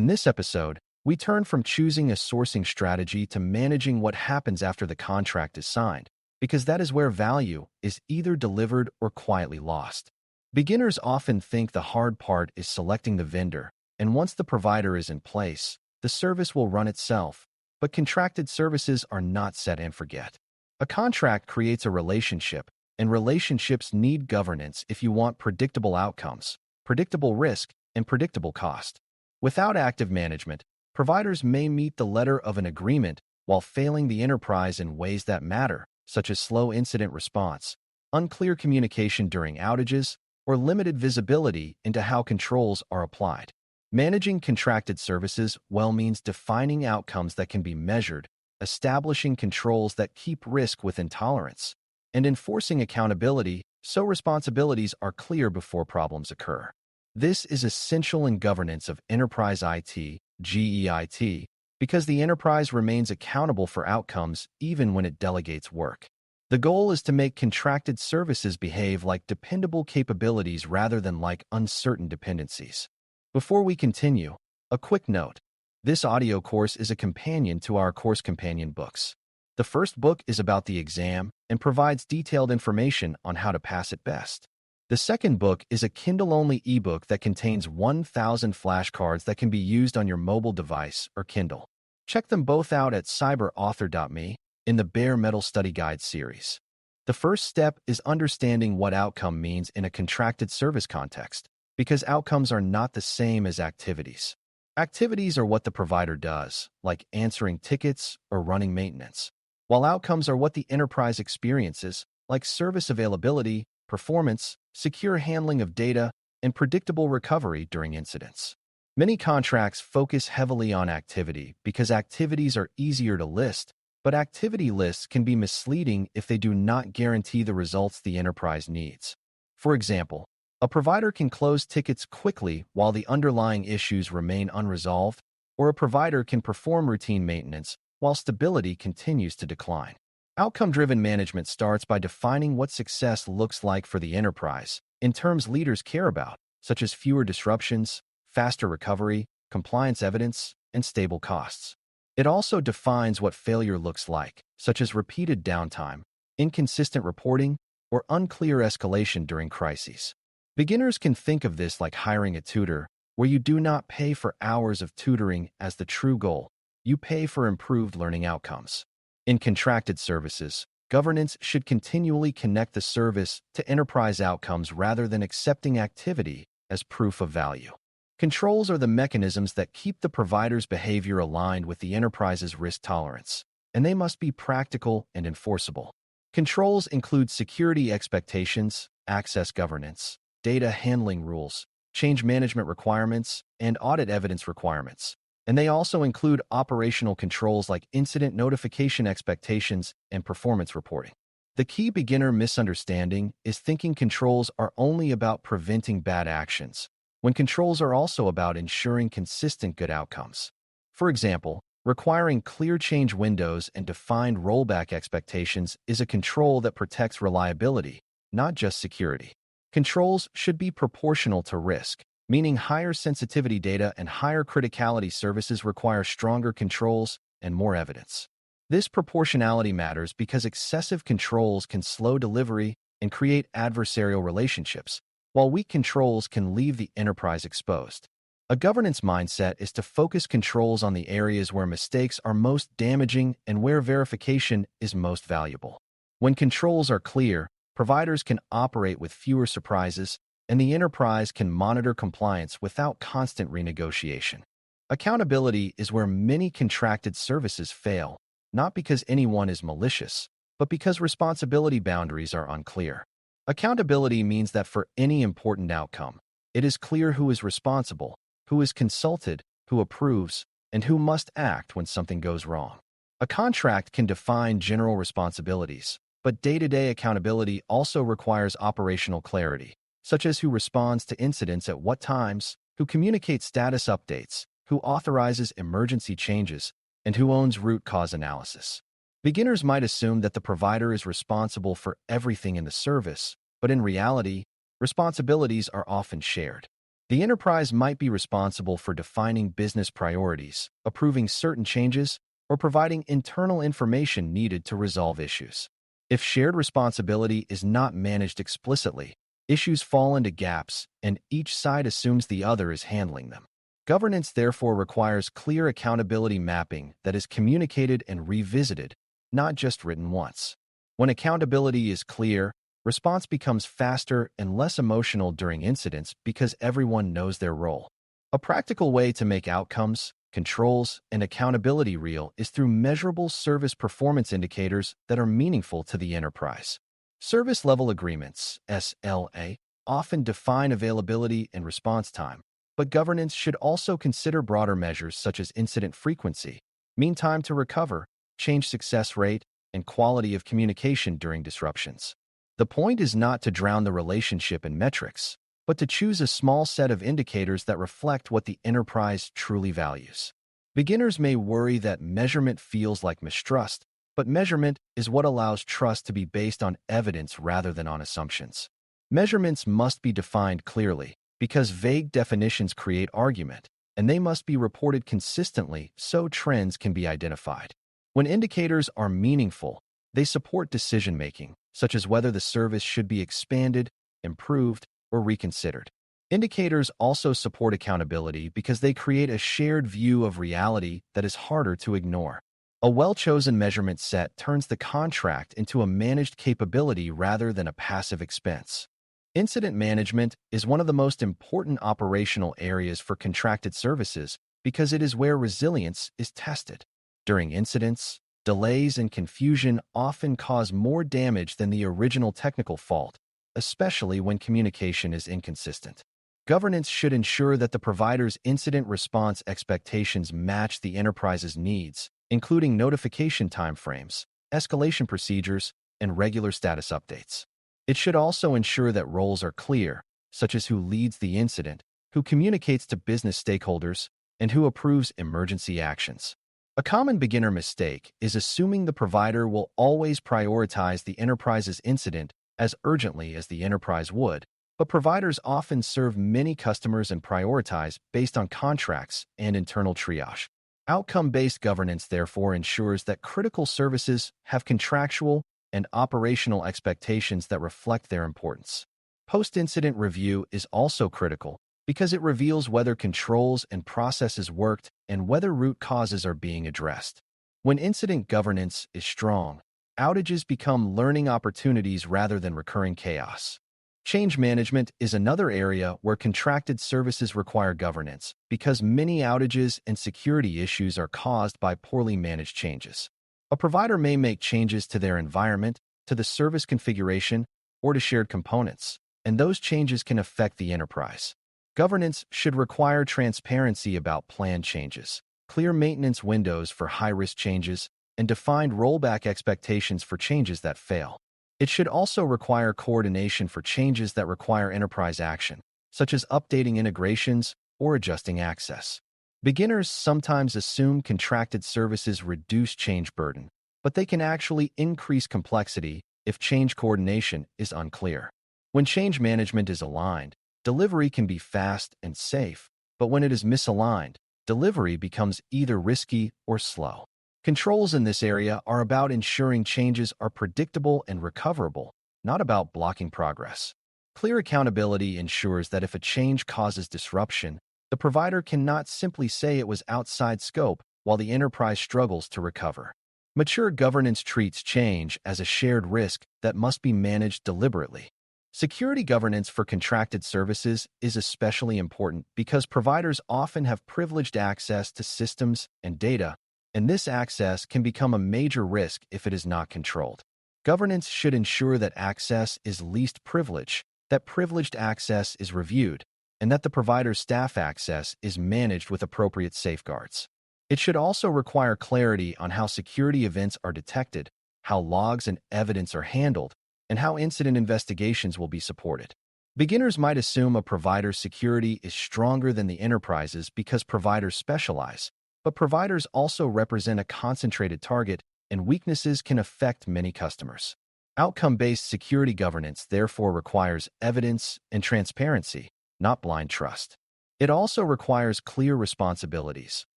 In this episode, we turn from choosing a sourcing strategy to managing what happens after the contract is signed, because that is where value is either delivered or quietly lost. Beginners often think the hard part is selecting the vendor, and once the provider is in place, the service will run itself. But contracted services are not set and forget. A contract creates a relationship, and relationships need governance if you want predictable outcomes, predictable risk, and predictable cost. Without active management, providers may meet the letter of an agreement while failing the enterprise in ways that matter, such as slow incident response, unclear communication during outages, or limited visibility into how controls are applied. Managing contracted services well means defining outcomes that can be measured, establishing controls that keep risk within tolerance, and enforcing accountability so responsibilities are clear before problems occur. This is essential in governance of enterprise IT, CGEIT, because the enterprise remains accountable for outcomes even when it delegates work. The goal is to make contracted services behave like dependable capabilities rather than like uncertain dependencies. Before we continue, a quick note. This audio course is a companion to our course companion books. The first book is about the exam and provides detailed information on how to pass it best. The second book is a Kindle-only ebook that contains 1,000 flashcards that can be used on your mobile device or Kindle. Check them both out at Cyber.Author.me in the Bare Metal Study Guide series. The first step is understanding what outcome means in a contracted service context, because outcomes are not the same as activities. Activities are what the provider does, like answering tickets or running maintenance, while outcomes are what the enterprise experiences, like service availability, performance, secure handling of data, and predictable recovery during incidents. Many contracts focus heavily on activity because activities are easier to list, but activity lists can be misleading if they do not guarantee the results the enterprise needs. For example, a provider can close tickets quickly while the underlying issues remain unresolved, or a provider can perform routine maintenance while stability continues to decline. Outcome-driven management starts by defining what success looks like for the enterprise in terms leaders care about, such as fewer disruptions, faster recovery, compliance evidence, and stable costs. It also defines what failure looks like, such as repeated downtime, inconsistent reporting, or unclear escalation during crises. Beginners can think of this like hiring a tutor, where you do not pay for hours of tutoring as the true goal. You pay for improved learning outcomes. In contracted services, governance should continually connect the service to enterprise outcomes rather than accepting activity as proof of value. Controls are the mechanisms that keep the provider's behavior aligned with the enterprise's risk tolerance, and they must be practical and enforceable. Controls include security expectations, access governance, data handling rules, change management requirements, and audit evidence requirements. And they also include operational controls like incident notification expectations and performance reporting. The key beginner misunderstanding is thinking controls are only about preventing bad actions, when controls are also about ensuring consistent good outcomes. For example, requiring clear change windows and defined rollback expectations is a control that protects reliability, not just security. Controls should be proportional to risk, meaning higher sensitivity data and higher criticality services require stronger controls and more evidence. This proportionality matters because excessive controls can slow delivery and create adversarial relationships, while weak controls can leave the enterprise exposed. A governance mindset is to focus controls on the areas where mistakes are most damaging and where verification is most valuable. When controls are clear, providers can operate with fewer surprises, and the enterprise can monitor compliance without constant renegotiation. Accountability is where many contracted services fail, not because anyone is malicious, but because responsibility boundaries are unclear. Accountability means that for any important outcome, it is clear who is responsible, who is consulted, who approves, and who must act when something goes wrong. A contract can define general responsibilities, but day-to-day accountability also requires operational clarity, such as who responds to incidents at what times, who communicates status updates, who authorizes emergency changes, and who owns root cause analysis. Beginners might assume that the provider is responsible for everything in the service, but in reality, responsibilities are often shared. The enterprise might be responsible for defining business priorities, approving certain changes, or providing internal information needed to resolve issues. If shared responsibility is not managed explicitly, issues fall into gaps, and each side assumes the other is handling them. Governance therefore requires clear accountability mapping that is communicated and revisited, not just written once. When accountability is clear, response becomes faster and less emotional during incidents because everyone knows their role. A practical way to make outcomes, controls, and accountability real is through measurable service performance indicators that are meaningful to the enterprise. Service level agreements, SLA, often define availability and response time, but governance should also consider broader measures such as incident frequency, mean time to recover, change success rate, and quality of communication during disruptions. The point is not to drown the relationship in metrics, but to choose a small set of indicators that reflect what the enterprise truly values. Beginners may worry that measurement feels like mistrust, but measurement is what allows trust to be based on evidence rather than on assumptions. Measurements must be defined clearly, because vague definitions create argument, and they must be reported consistently so trends can be identified. When indicators are meaningful, they support decision-making, such as whether the service should be expanded, improved, or reconsidered. Indicators also support accountability because they create a shared view of reality that is harder to ignore. A well-chosen measurement set turns the contract into a managed capability rather than a passive expense. Incident management is one of the most important operational areas for contracted services because it is where resilience is tested. During incidents, delays and confusion often cause more damage than the original technical fault, especially when communication is inconsistent. Governance should ensure that the provider's incident response expectations match the enterprise's needs, including notification timeframes, escalation procedures, and regular status updates. It should also ensure that roles are clear, such as who leads the incident, who communicates to business stakeholders, and who approves emergency actions. A common beginner mistake is assuming the provider will always prioritize the enterprise's incident as urgently as the enterprise would, but providers often serve many customers and prioritize based on contracts and internal triage. Outcome-based governance therefore ensures that critical services have contractual and operational expectations that reflect their importance. Post-incident review is also critical because it reveals whether controls and processes worked and whether root causes are being addressed. When incident governance is strong, outages become learning opportunities rather than recurring chaos. Change management is another area where contracted services require governance because many outages and security issues are caused by poorly managed changes. A provider may make changes to their environment, to the service configuration, or to shared components, and those changes can affect the enterprise. Governance should require transparency about planned changes, clear maintenance windows for high-risk changes, and defined rollback expectations for changes that fail. It should also require coordination for changes that require enterprise action, such as updating integrations or adjusting access. Beginners sometimes assume contracted services reduce change burden, but they can actually increase complexity if change coordination is unclear. When change management is aligned, delivery can be fast and safe, but when it is misaligned, delivery becomes either risky or slow. Controls in this area are about ensuring changes are predictable and recoverable, not about blocking progress. Clear accountability ensures that if a change causes disruption, the provider cannot simply say it was outside scope while the enterprise struggles to recover. Mature governance treats change as a shared risk that must be managed deliberately. Security governance for contracted services is especially important because providers often have privileged access to systems and data, and this access can become a major risk if it is not controlled. Governance should ensure that access is least privilege, that privileged access is reviewed, and that the provider's staff access is managed with appropriate safeguards. It should also require clarity on how security events are detected, how logs and evidence are handled, and how incident investigations will be supported. Beginners might assume a provider's security is stronger than the enterprise's because providers specialize, but providers also represent a concentrated target, and weaknesses can affect many customers. Outcome-based security governance therefore requires evidence and transparency, not blind trust. It also requires clear responsibilities,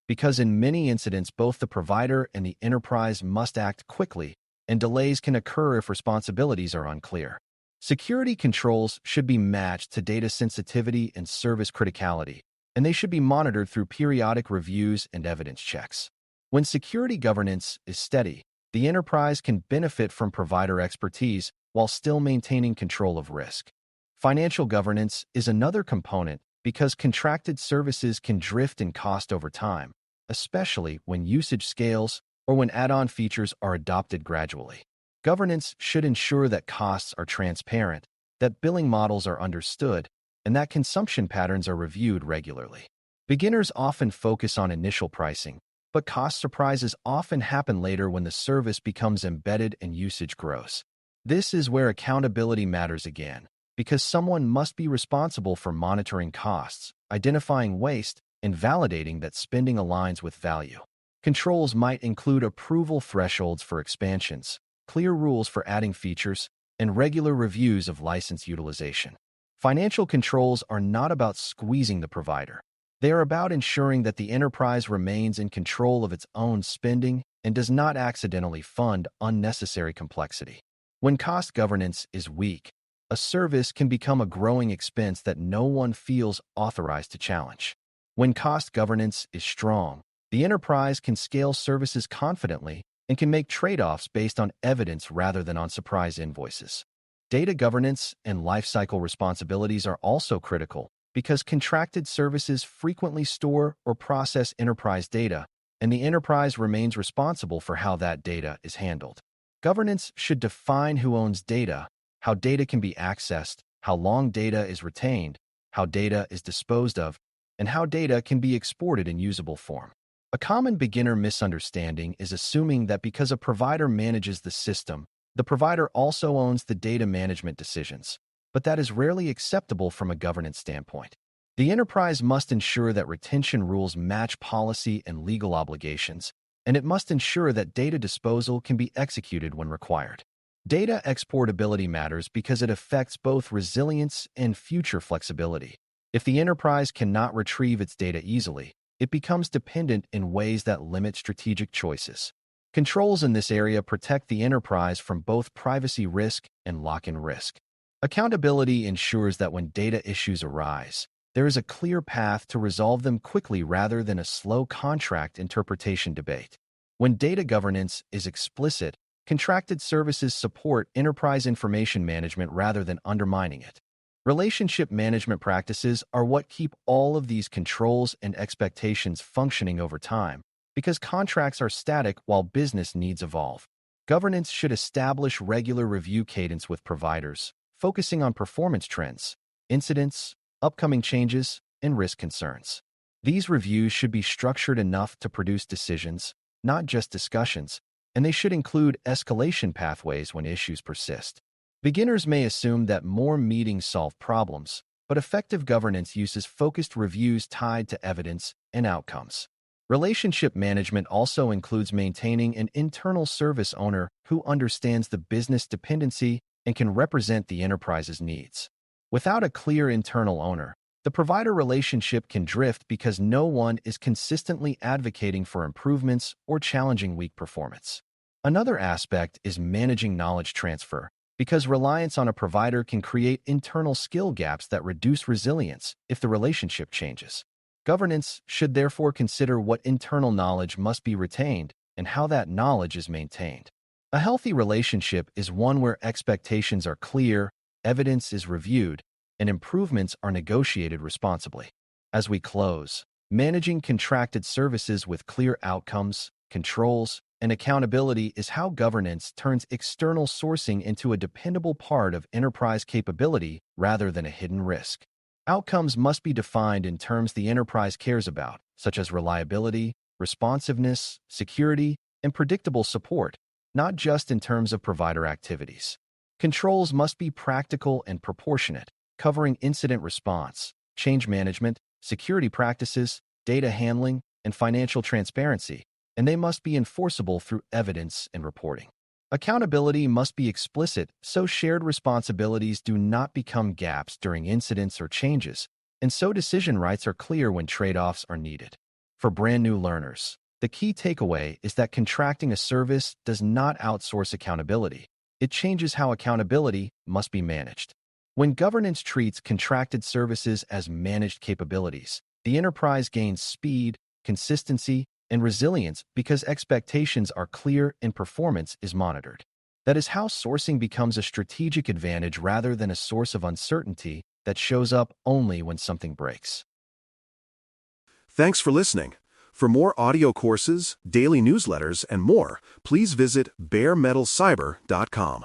because in many incidents both the provider and the enterprise must act quickly, and delays can occur if responsibilities are unclear. Security controls should be matched to data sensitivity and service criticality, and they should be monitored through periodic reviews and evidence checks. When security governance is steady, the enterprise can benefit from provider expertise while still maintaining control of risk. Financial governance is another component because contracted services can drift in cost over time, especially when usage scales or when add-on features are adopted gradually. Governance should ensure that costs are transparent, that billing models are understood, and that consumption patterns are reviewed regularly. Beginners often focus on initial pricing, but cost surprises often happen later when the service becomes embedded and usage grows. This is where accountability matters again, because someone must be responsible for monitoring costs, identifying waste, and validating that spending aligns with value. Controls might include approval thresholds for expansions, clear rules for adding features, and regular reviews of license utilization. Financial controls are not about squeezing the provider. They are about ensuring that the enterprise remains in control of its own spending and does not accidentally fund unnecessary complexity. When cost governance is weak, a service can become a growing expense that no one feels authorized to challenge. When cost governance is strong, the enterprise can scale services confidently and can make trade-offs based on evidence rather than on surprise invoices. Data governance and lifecycle responsibilities are also critical because contracted services frequently store or process enterprise data, and the enterprise remains responsible for how that data is handled. Governance should define who owns data, how data can be accessed, how long data is retained, how data is disposed of, and how data can be exported in usable form. A common beginner misunderstanding is assuming that because a provider manages the system, the provider also owns the data management decisions, but that is rarely acceptable from a governance standpoint. The enterprise must ensure that retention rules match policy and legal obligations, and it must ensure that data disposal can be executed when required. Data exportability matters because it affects both resilience and future flexibility. If the enterprise cannot retrieve its data easily, it becomes dependent in ways that limit strategic choices. Controls in this area protect the enterprise from both privacy risk and lock-in risk. Accountability ensures that when data issues arise, there is a clear path to resolve them quickly rather than a slow contract interpretation debate. When data governance is explicit, contracted services support enterprise information management rather than undermining it. Relationship management practices are what keep all of these controls and expectations functioning over time, because contracts are static while business needs evolve. Governance should establish regular review cadence with providers, focusing on performance trends, incidents, upcoming changes, and risk concerns. These reviews should be structured enough to produce decisions, not just discussions, and they should include escalation pathways when issues persist. Beginners may assume that more meetings solve problems, but effective governance uses focused reviews tied to evidence and outcomes. Relationship management also includes maintaining an internal service owner who understands the business dependency and can represent the enterprise's needs. Without a clear internal owner, the provider relationship can drift because no one is consistently advocating for improvements or challenging weak performance. Another aspect is managing knowledge transfer, because reliance on a provider can create internal skill gaps that reduce resilience if the relationship changes. Governance should therefore consider what internal knowledge must be retained and how that knowledge is maintained. A healthy relationship is one where expectations are clear, evidence is reviewed, and improvements are negotiated responsibly. As we close, managing contracted services with clear outcomes, controls, and accountability is how governance turns external sourcing into a dependable part of enterprise capability rather than a hidden risk. Outcomes must be defined in terms the enterprise cares about, such as reliability, responsiveness, security, and predictable support, not just in terms of provider activities. Controls must be practical and proportionate, covering incident response, change management, security practices, data handling, and financial transparency, and they must be enforceable through evidence and reporting. Accountability must be explicit so shared responsibilities do not become gaps during incidents or changes, and so decision rights are clear when trade-offs are needed. For brand new learners, the key takeaway is that contracting a service does not outsource accountability. It changes how accountability must be managed. When governance treats contracted services as managed capabilities, the enterprise gains speed, consistency, and resilience because expectations are clear and performance is monitored. That is how sourcing becomes a strategic advantage rather than a source of uncertainty that shows up only when something breaks. Thanks for listening. For more audio courses, daily newsletters, and more, please visit baremetalcyber.com.